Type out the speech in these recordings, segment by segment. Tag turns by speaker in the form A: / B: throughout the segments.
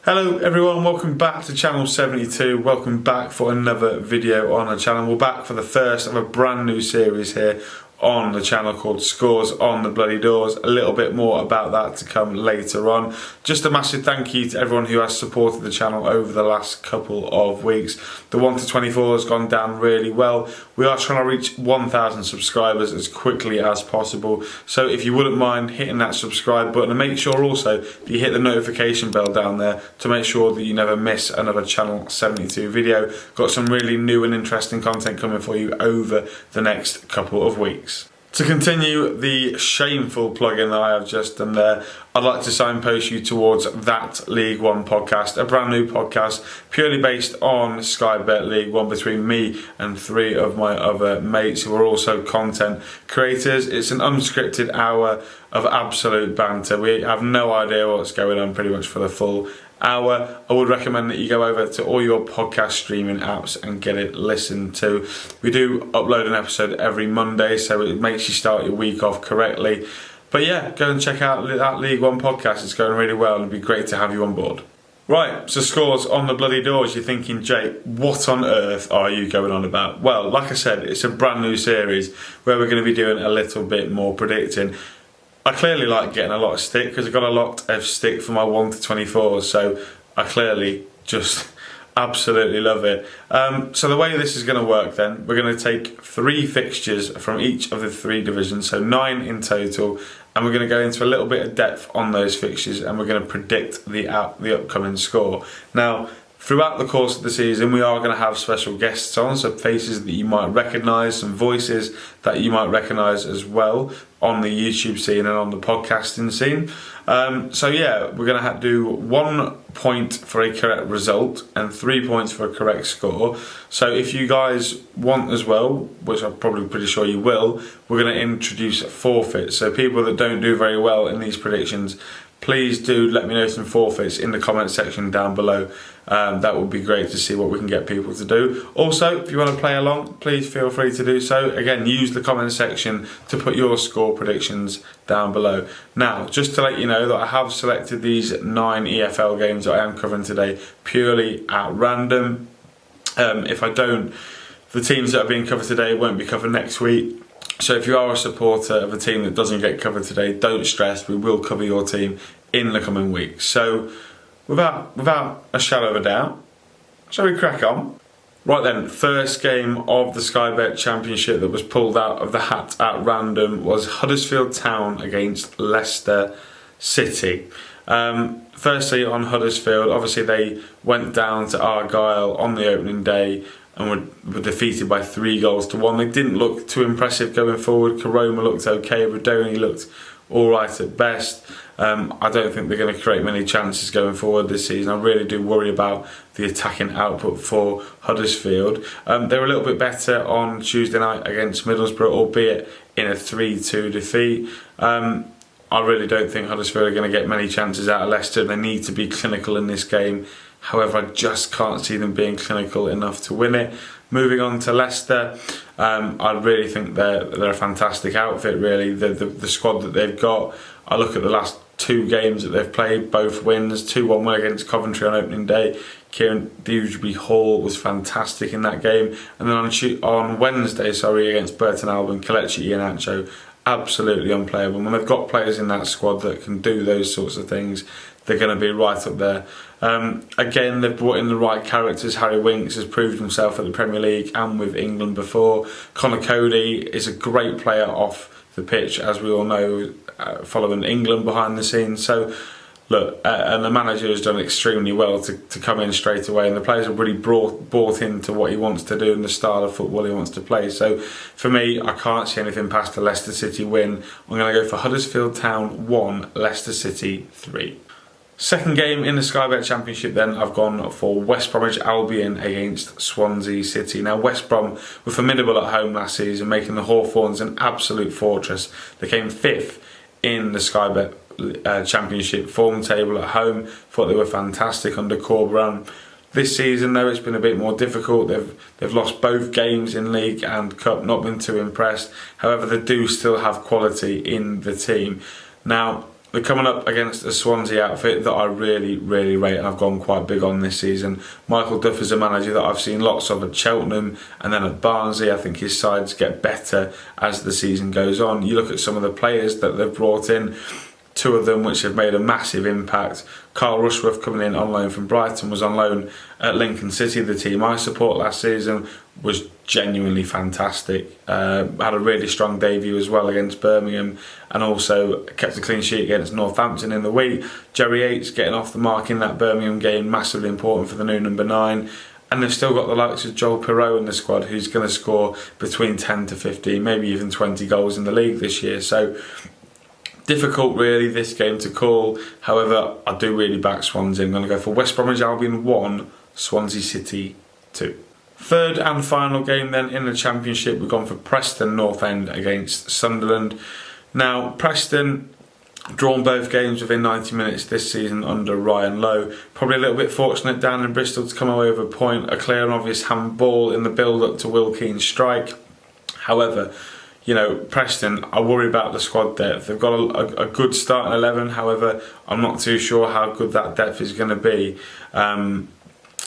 A: Hello everyone, welcome back to channel 72, welcome back for another video on the channel. We're back for the first of a brand new series here on the channel called Scores on the Bloody Doors. A little bit more about that to come later on. Just a massive thank you to everyone who has supported the channel over the last couple of weeks. The 1 to 24 has gone down really well. We are trying to reach 1,000 subscribers as quickly as possible. So if you wouldn't mind hitting that subscribe button, and make sure also that you hit the notification bell down there to make sure that you never miss another channel 72 video. Got some really new and interesting content coming for you over the next couple of weeks. To continue the shameful plug-in that I have just done there, I'd like to signpost you towards That League One podcast, a brand new podcast purely based on Sky Bet League One between me and 3 of my other mates who are also content creators. It's an unscripted hour of absolute banter. We have no idea what's going on pretty much for the full hour. I would recommend that you go over to all your podcast streaming apps and get it listened to. We do upload an episode every Monday, so it makes you start your week off correctly. But yeah, go and check out that League One podcast. It's going really well and it'd be great to have you on board. Right, so Scores on the Bloody Doors. You're thinking, Jake, what on earth are you going on about? Well, like I said, it's a brand new series where we're going to be doing a little bit more predicting. I clearly like getting a lot of stick because I got a lot of stick for my 1 to 24, so I clearly just absolutely love it. So the way this is going to work then, we're going to take 3 fixtures from each of the 3 divisions, so 9 in total, and we're going to go into a little bit of depth on those fixtures and we're going to predict the upcoming score. Now, throughout the course of the season, we are going to have special guests on, so faces that you might recognise, some voices that you might recognise as well on the YouTube scene and on the podcasting scene. So yeah, we're going to do 1 point for a correct result and 3 points for a correct score. So if you guys want as well, which I'm probably pretty sure you will, we're going to introduce forfeits. So people that don't do very well in these predictions, please do let me know some forfeits in the comment section down below. That would be great to see what we can get people to do. Also, if you want to play along, please feel free to do so. Again, use the comment section to put your score predictions down below. Now, just to let you know that I have selected these 9 EFL games that I am covering today purely at random. If I don't, the teams that are being covered today won't be covered next week. So if you are a supporter of a team that doesn't get covered today, don't stress, we will cover your team in the coming weeks. So without a shadow of a doubt, shall we crack on? Right then, first game of the Sky Bet Championship that was pulled out of the hat at random was Huddersfield Town against Leicester City. Firstly on Huddersfield, obviously they went down to Argyle on the opening day and were defeated by 3 goals to 1. They didn't look too impressive going forward. Karoma looked okay, Rodoni looked alright at best. I don't think they're going to create many chances going forward this season. I really do worry about the attacking output for Huddersfield. They were a little bit better on Tuesday night against Middlesbrough, albeit in a 3-2 defeat. I really don't think Huddersfield are going to get many chances out of Leicester. They need to be clinical in this game. However, I just can't see them being clinical enough to win it. Moving on to Leicester, I really think they're a fantastic outfit, really. The squad that they've got, I look at the last 2 games that they've played, both wins, 2-1 win against Coventry on opening day. Kieran Dewsbury-Hall was fantastic in that game. And then on Wednesday, against Burton Albion, Kelechi Iheanacho, absolutely unplayable. When they've got players in that squad that can do those sorts of things, they're going to be right up there. Again, they've brought in the right characters. Harry Winks has proved himself at the Premier League and with England before. Connor Cody is a great player off the pitch, as we all know, following England behind the scenes. So, look, and the manager has done extremely well to come in straight away, and the players have really bought into what he wants to do and the style of football he wants to play. So, for me, I can't see anything past the Leicester City win. I'm going to go for Huddersfield Town 1, Leicester City 3. Second game in the Sky Bet Championship then, I've gone for West Bromwich Albion against Swansea City. Now West Brom were formidable at home last season, making the Hawthorns an absolute fortress. They came 5th in the Sky Bet Championship form table at home. Thought they were fantastic under Corberan. This season though, it's been a bit more difficult. They've lost both games in League and Cup, not been too impressed. However, they do still have quality in the team. Now, They're coming up against a Swansea outfit that I really, really rate and I've gone quite big on this season. Michael Duff is a manager that I've seen lots of at Cheltenham and then at Barnsley. I think his sides get better as the season goes on. You look at some of the players that they've brought in, two of them which have made a massive impact. Carl Rushworth, coming in on loan from Brighton, was on loan at Lincoln City, the team I support last season, was genuinely fantastic. Had a really strong debut as well against Birmingham and also kept a clean sheet against Northampton in the week. Jerry Yates getting off the mark in that Birmingham game, massively important for the new number 9. And they've still got the likes of Joel Pirou in the squad, who's going to score between 10 to 15, maybe even 20 goals in the league this year. So difficult really this game to call. However, I do really back Swansea. I'm going to go for West Bromwich Albion 1, Swansea City 2. Third and final game then in the Championship, we've gone for Preston North End against Sunderland. Now, Preston drawn both games within 90 minutes this season under Ryan Lowe. Probably a little bit fortunate down in Bristol to come away with a point, a clear and obvious handball in the build-up to Will Keane's strike. However, you know, Preston, I worry about the squad depth. They've got a good starting 11, however, I'm not too sure how good that depth is going to be.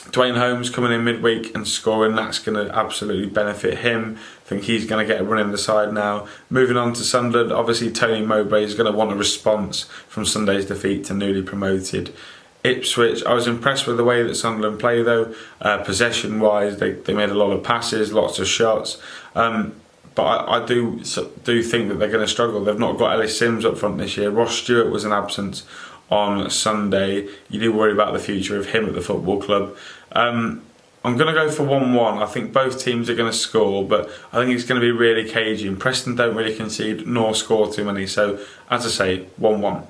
A: Dwayne Holmes coming in midweek and scoring, that's going to absolutely benefit him. I think he's going to get a run in the side now. Moving on to Sunderland, obviously Tony Mowbray is going to want a response from Sunday's defeat to newly promoted Ipswich. I was impressed with the way that Sunderland play though. Possession wise, they made a lot of passes, lots of shots. But I do think that they're going to struggle. They've not got Ellis Sims up front this year. Ross Stewart was an absence on Sunday. You do worry about the future of him at the football club. I'm going to go for 1-1. I think both teams are going to score, but I think it's going to be really cagey. And Preston don't really concede nor score too many. So, as I say, 1-1.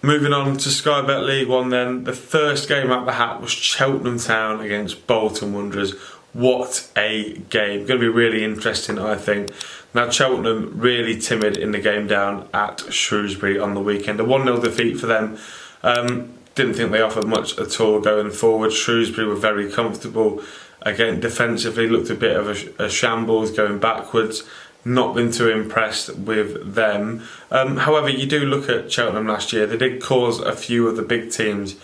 A: Moving on to Sky Bet League One then. The first game out the hat was Cheltenham Town against Bolton Wanderers. What a game. Going to be really interesting, I think. Now, Cheltenham really timid in the game down at Shrewsbury on the weekend. A 1-0 defeat for them. Didn't think they offered much at all going forward. Shrewsbury were very comfortable. Again, defensively looked a bit of a shambles going backwards. Not been too impressed with them. However, you do look at Cheltenham last year. They did cause a few of the big teams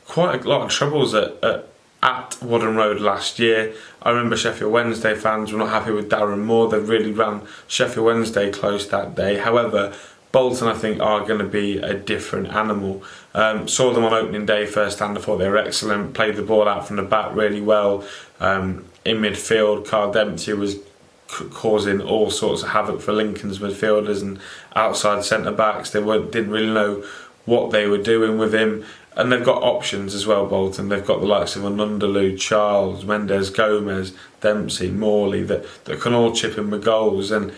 A: quite a lot of troubles at Wooden Road last year. I remember Sheffield Wednesday fans were not happy with Darren Moore. They really ran Sheffield Wednesday close that day. However, Bolton, I think, are going to be a different animal. Saw them on opening day first hand. I thought they were excellent. Played the ball out from the back really well. In midfield, Carl Dempsey was causing all sorts of havoc for Lincoln's midfielders and outside centre backs. They didn't really know what they were doing with him. And they've got options as well, Bolton. They've got the likes of Anundaloo, Charles, Mendes, Gomez, Dempsey, Morley that can all chip in with goals. And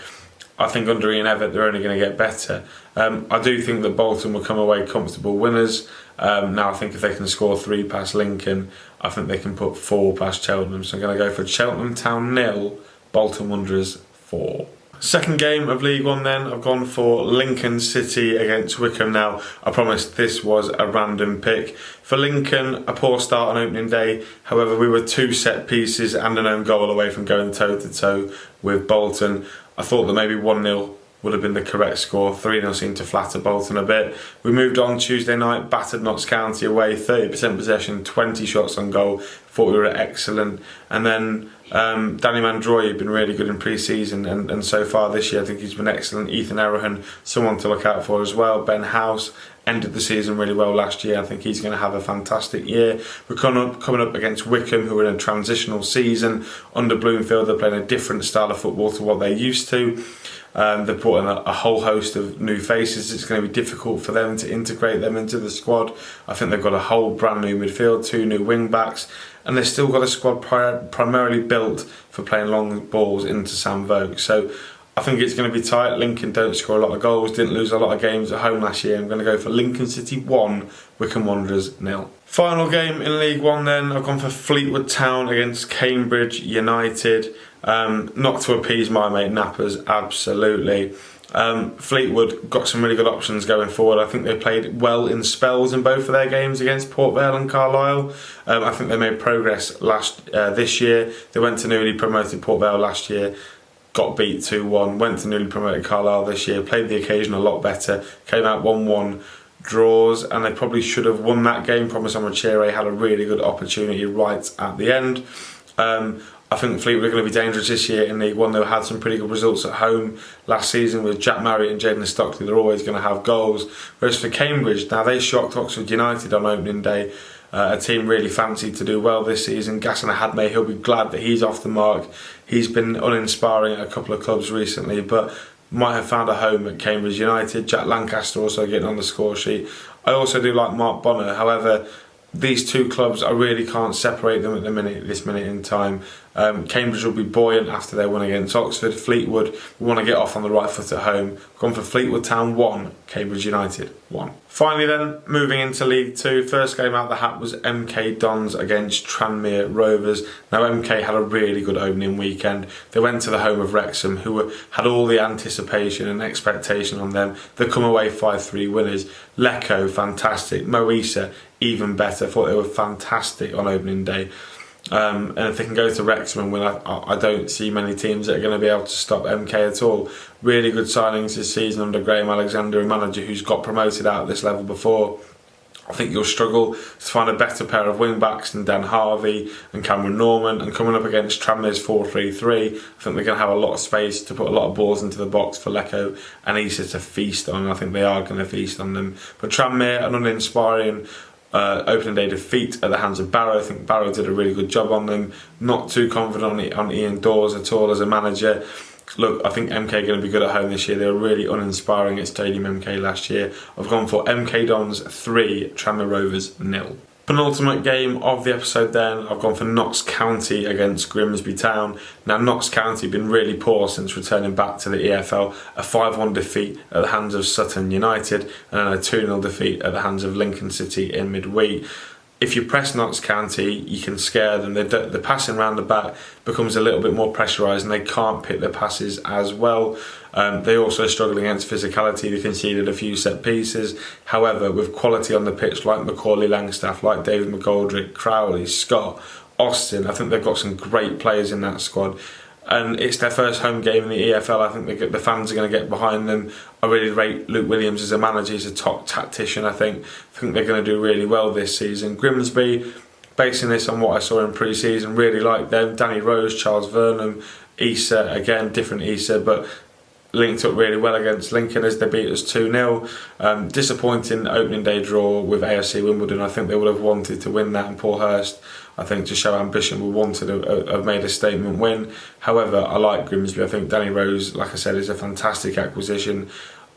A: I think under Ian Evatt they're only going to get better. I do think that Bolton will come away comfortable winners. Now I think if they can score 3 past Lincoln, I think they can put 4 past Cheltenham. So I'm going to go for Cheltenham Town 0, Bolton Wanderers 4. Second game of League One then, I've gone for Lincoln City against Wickham. Now, I promise this was a random pick. For Lincoln, a poor start on opening day. However, we were 2 set pieces and an own goal away from going toe-to-toe with Bolton. I thought that maybe 1-0 would have been the correct score. 3-0 seemed to flatter Bolton a bit. We moved on Tuesday night, battered Knox County away, 30% possession, 20 shots on goal. Thought we were excellent. And then Danny Mandroy had been really good in pre-season and so far this year I think he's been excellent. Ethan Errahan, someone to look out for as well. Ben House ended the season really well last year. I think he's going to have a fantastic year. We're coming up against Wickham, who are in a transitional season under Bloomfield. They're playing a different style of football to what they're used to. They've brought in a whole host of new faces. It's going to be difficult for them to integrate them into the squad. I think they've got a whole brand new midfield, 2 new wing backs, and they've still got a squad primarily built for playing long balls into Sam Vokes. So I think it's going to be tight. Lincoln don't score a lot of goals, didn't lose a lot of games at home last year. I'm going to go for Lincoln City 1, Wickham Wanderers 0. Final game in League One then, I've gone for Fleetwood Town against Cambridge United. Not to appease my mate Nappers, absolutely. Fleetwood got some really good options going forward. I think they played well in spells in both of their games against Port Vale and Carlisle. I think they made progress this year. They went to newly promoted Port Vale last year. got beat 2-1, went to newly promoted Carlisle this year, played the occasion a lot better, came out 1-1 draws, and they probably should have won that game. Promise Amachire had a really good opportunity right at the end. I think Fleetwood are going to be dangerous this year in League One. They had some pretty good results at home last season with Jack Marriott and Jaden Stockley. They're always going to have goals. Whereas for Cambridge, now they shocked Oxford United on opening day. A team really fancied to do well this season. Gaston Hadmay, he'll be glad that he's off the mark. He's been uninspiring at a couple of clubs recently, but might have found a home at Cambridge United. Jack Lancaster also getting on the score sheet. I also do like Mark Bonner. However, these two clubs, I really can't separate them at this minute in time. Cambridge will be buoyant after their win against Oxford. Fleetwood will want to get off on the right foot at home. Gone for Fleetwood Town 1, Cambridge United 1. Finally then, moving into League 2, first game out the hat was MK Dons against Tranmere Rovers. Now MK had a really good opening weekend. They went to the home of Wrexham, who had all the anticipation and expectation on them. They come away 5-3 winners. Lecco, fantastic. Moisa, even better. Thought they were fantastic on opening day. And if they can go to Wrexham and win, I don't see many teams that are going to be able to stop MK at all. Really good signings this season under Graham Alexander, a manager who's got promoted out at this level before. I think you'll struggle to find a better pair of wing-backs than Dan Harvey and Cameron Norman. And coming up against Tranmere's 4-3-3, I think they're going to have a lot of space to put a lot of balls into the box for Lecco and Issa to feast on. I think they are going to feast on them. But Tranmere, an uninspiring opening day defeat at the hands of Barrow. I think Barrow did a really good job on them. Not too confident on Ian Dawes at all as a manager. Look, I think MK are going to be good at home this year. They were really uninspiring at Stadium MK last year. I've gone for MK Dons 3, Tranmere Rovers 0. Penultimate game of the episode then, I've gone for Knox County against Grimsby Town. Now Knox County have been really poor since returning back to the EFL. A 5-1 defeat at the hands of Sutton United and then a 2-0 defeat at the hands of Lincoln City in midweek. If you press Knox County, you can scare them. The passing round the back becomes a little bit more pressurised and they can't pick their passes as well. They also struggle against physicality. They conceded a few set pieces. However, with quality on the pitch like Macaulay Langstaff, like David McGoldrick, Crowley, Scott, Austin, I think they've got some great players in that squad. And it's their first home game in the EFL. I think the fans are going to get behind them. I really rate Luke Williams as a manager. He's a top tactician, I think. I think they're going to do really well this season. Grimsby, basing this on what I saw in pre-season, really like them. Danny Rose, Charles Vernham, Issa, again, different Issa, but linked up really well against Lincoln as they beat us 2-0. Disappointing opening day draw with AFC Wimbledon. I think they would have wanted to win that, and Paul Hurst, I think, to show ambition, would want to have made a statement win. However, I like Grimsby. I think Danny Rose, like I said, is a fantastic acquisition.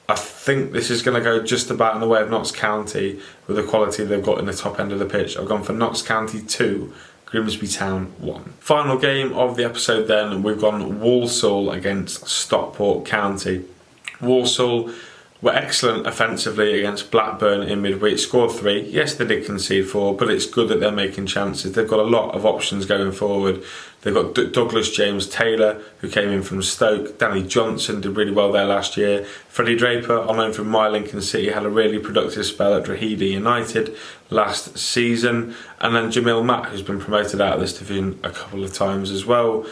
A: I think this is going to go just about in the way of Notts County with the quality they've got in the top end of the pitch. I've gone for Notts County 2, Grimsby Town 1. Final game of the episode then, we've gone Walsall against Stockport County. Walsall were excellent offensively against Blackburn in midweek, scored 3. Yes, they did concede 4, but it's good that they're making chances. They've got a lot of options going forward. They've got Douglas James Taylor, who came in from Stoke. Danny Johnson did really well there last year. Freddie Draper, on loan from my Lincoln City, had a really productive spell at Drogheda United last season. And then Jamil Matt, who's been promoted out of this division a couple of times as well.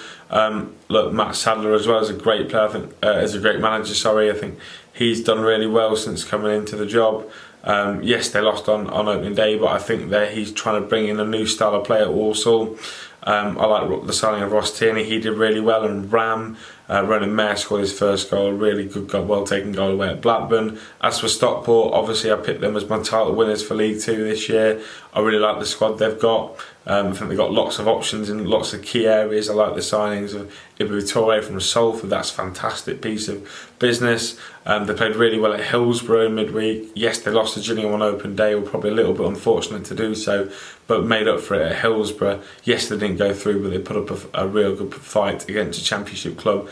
A: Look, Matt Sadler as well is a great player, I think, is a great manager, I think he's done really well since coming into the job. Yes, they lost on opening day, but I think he's trying to bring in a new style of play at Walsall. I like the signing of Ross Tierney, he did really well, and Ronan Mayer scored his first goal, really good goal, well taken goal away at Blackburn. As for Stockport, obviously I picked them as my title winners for League 2 this year. I really like the squad they've got. I think they've got lots of options in lots of key areas. I like the signings of Ibu Toure from Salford. That's a fantastic piece of business. They played really well at Hillsborough in midweek. Yes, they lost to Gillingham on open day, were probably a little bit unfortunate to do so, but made up for it at Hillsborough. Yes, they didn't go through, but they put up a real good fight against a championship club.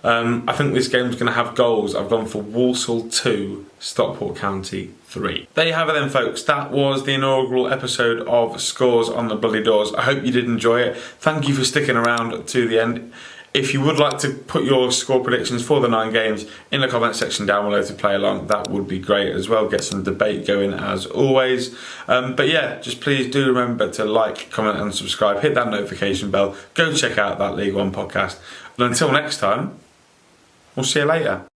A: I think this game's going to have goals. I've gone for Walsall 2, Stockport County 3. There you have it then, folks. That was the inaugural episode of Scores on the Bloody Doors. I hope you did enjoy it. Thank you for sticking around to the end. If you would like to put your score predictions for the 9 games in the comment section down below to play along, that would be great as well. Get some debate going as always. But yeah, just please do remember to like, comment and subscribe. Hit that notification bell. Go check out that League One podcast. And until next time, We'll see you later.